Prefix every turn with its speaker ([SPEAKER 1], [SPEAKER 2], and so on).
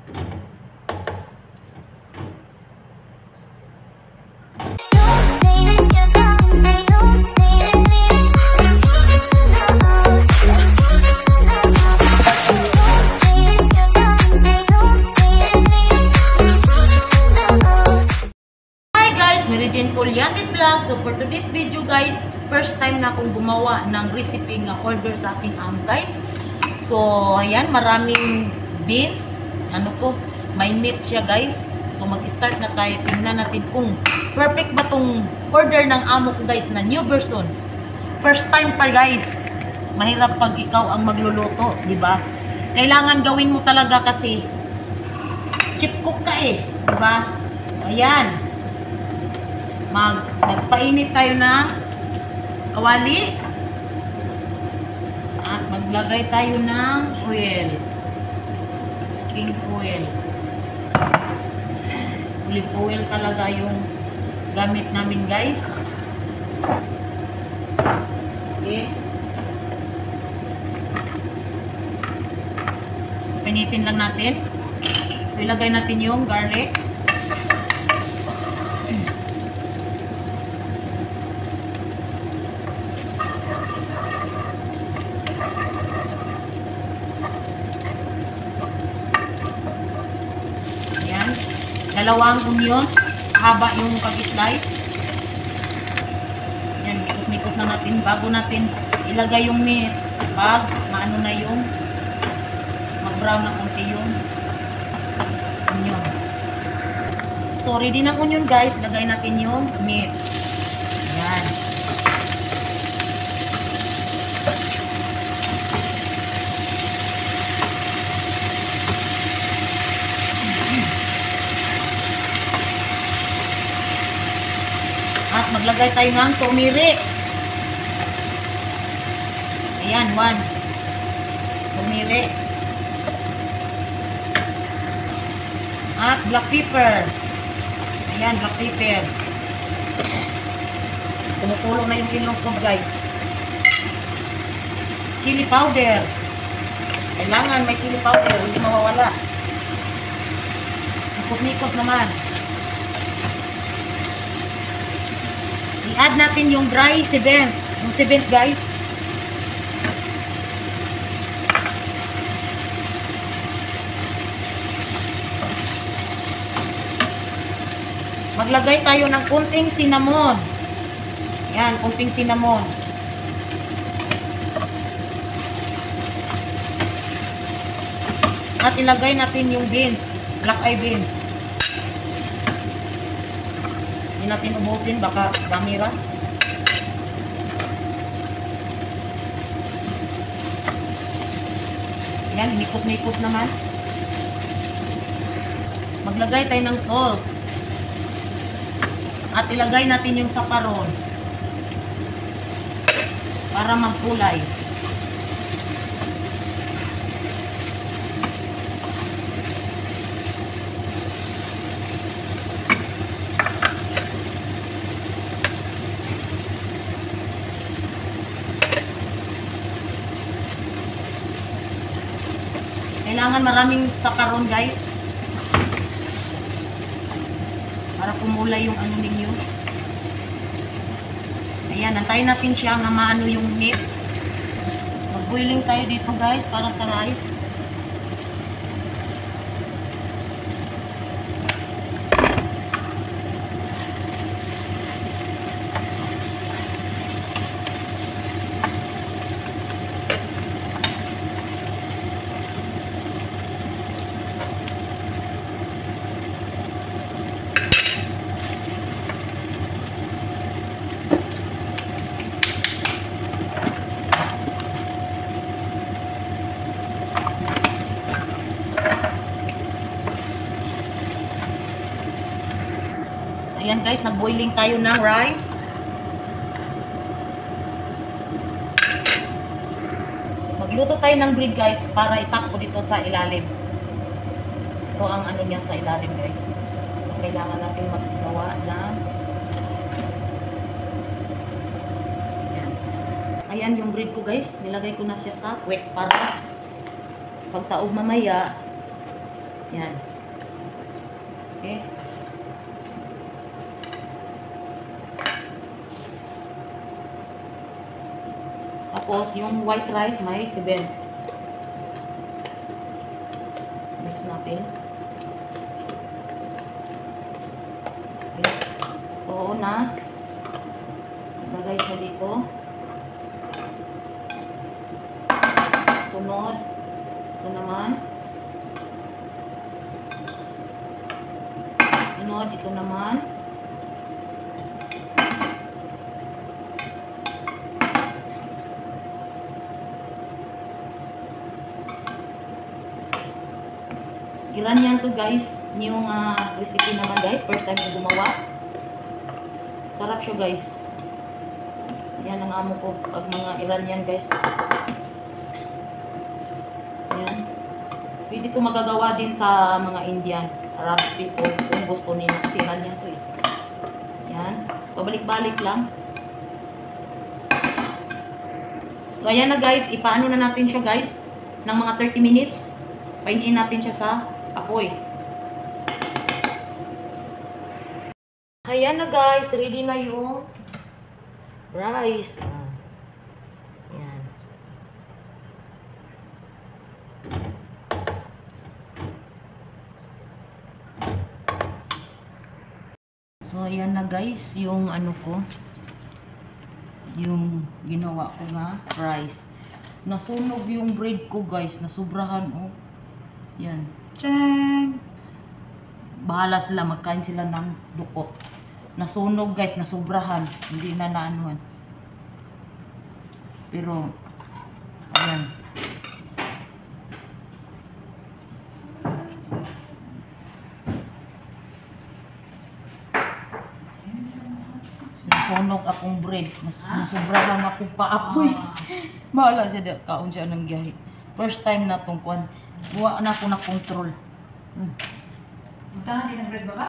[SPEAKER 1] Vlog. So for today's video guys, first time na akong gumawa ng recipe nga order sa aking guys. So ayan, maraming beans, ano ko, may meat siya guys. So mag-start na tayo, tingnan natin kung perfect ba tong order ng amo ko guys na new version. First time pa guys, mahirap pag ikaw ang magluluto, di ba? Kailangan gawin mo talaga kasi chip cook ka eh, di ba? Ayan. Magpainit tayo ng kawali at maglagay tayo ng oil, cooking oil. Olive oil talaga yung gamit namin guys. Okay, so, pinitin lang natin. So ilagay natin yung garlic. Dalawang onion, haba yung pag-slice. Yan, mikos-mikos na natin bago natin ilagay yung meat. Pag maano na yung mag-brown na konti yung onion. So, ready ng onion guys, lagay natin yung meat. Yan. At maglagay tayo ng turmeric. Ayan, 1. Turmeric. At black pepper. Ayan, black pepper. Kumukulo na yung ilong ko guys. Chili powder. Kailangan may chili powder, hindi mawawala. Ikot-ikot naman. I-add natin yung dry seventh. Yung seventh guys. Maglagay tayo ng kunting cinnamon. Yan, kunting cinnamon. At ilagay natin yung beans. Black eye beans. Natin ubusin, baka damira. Yan, mikot-mikot naman. Maglagay tayo ng salt. At ilagay natin yung saparon para magkulay. Kailangan maraming sakaron guys para kumulay yung ano ninyo. Ayan, antayin natin siya na maano yung meat. Mag-boiling tayo dito guys para sa rice. Ayan guys, nag-boiling tayo ng rice. Magluto tayo ng bread guys para itakbo dito sa ilalim. Ito ang ano niya sa ilalim guys. So kailangan natin maggawa ng ayan. Ayan yung bread ko guys. Nilagay ko na siya sa wet para pagtaob mamaya Yan. Okay. Tapos, yung white rice, may 7. Mix natin. Okay. So, una, lagay siya dito. Sunod, ito naman. Sunod, ito naman. Iranian to guys, yung recipe naman guys, first time ko gumawa. Sarap siya guys. Yan ang amo ko pag mga Iranian guys. Yan. Pwede ito magagawa din sa mga Indian, Arab people kung gusto nila kasi Iranian to eh. Yan. Pabalik-balik lang. So ayan na guys, ipaano na natin siya guys ng mga 30 minutes. Painin natin siya sa apoy. Ayan na guys, ready na yung rice. Ayan. So ayan na guys, yung ano ko, yung ginawa ko na rice. Nasunog yung bread ko guys, nasubrahan oh. Yan. Tiyang! Bahala sila, magkain sila ng dukot. Nasunog guys, nasubrahan. Hindi na naanuhan. Pero, ayan. Nasunog akong bread. Nasubrahan akong paapoy. Bahala siya, kaon siya ng giyahe. First time na itong kuhan. Buwa na ako na control.
[SPEAKER 2] Puntahan din ang bread baba?